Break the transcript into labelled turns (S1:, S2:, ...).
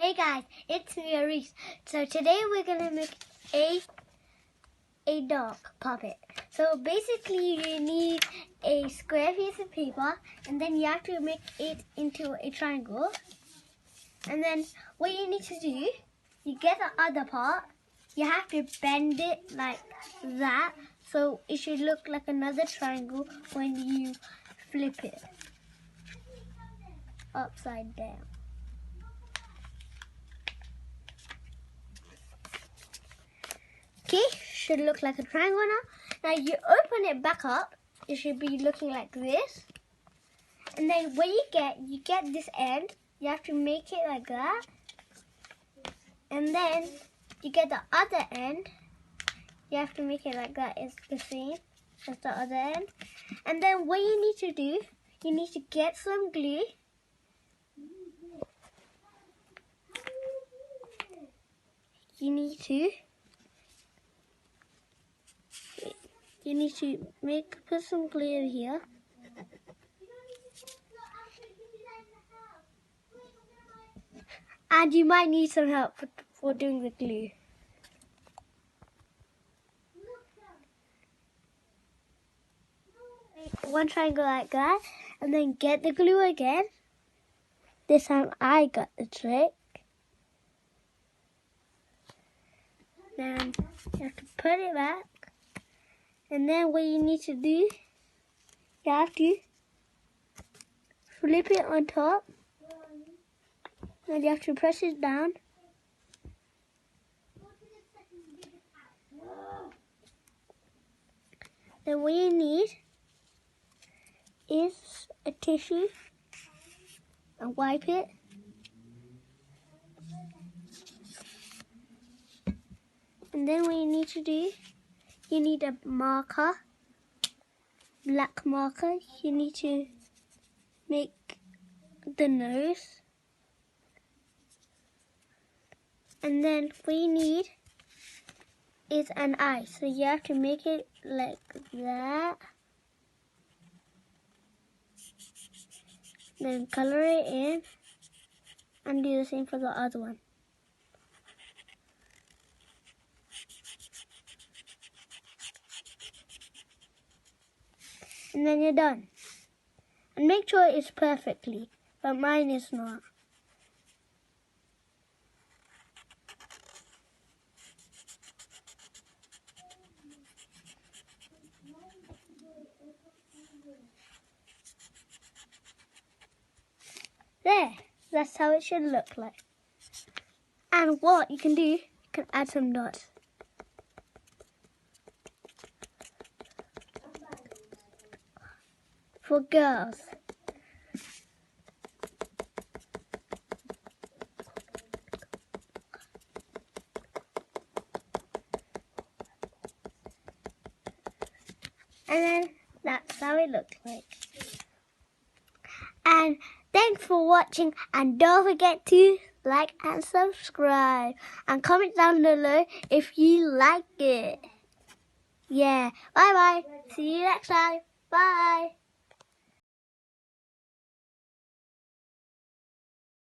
S1: Hey guys, it's me, Aris. So today we're gonna make a dog puppet. So basically you need a square piece of paper and then you have to make it into a triangle. And then what you need to do, you get the other part, you have to bend it like that so it should look like another triangle when you flip it upside down. Okay, should look like a triangle now. Now you open it back up, it should be looking like this. And then when you get this end, you have to make it like that. And then you get the other end, you have to make it like that. It's the same as the other end. And then what you need to do, you need to get some glue. You need to put some glue over here. And you might need some help for doing the glue. Make one triangle like that, and then get the glue again. This time I got the trick. Then you have to put it back. And then what you need to do, you have to flip it on top. And you have to press it down. Then what you need is a tissue and wipe it. And then what you need to do, you need a marker, black marker. You need to make the nose. And then what you need is an eye. So you have to make it like that. Then color it in and do the same for the other one. And then you're done. And make sure it's perfectly, but mine is not. There, that's how it should look like. And what you can do, you can add some dots. For girls. And then that's how it looks like. And thanks for watching, and don't forget to like and subscribe and comment down below if you like it. Yeah, bye bye. See you next time. Bye.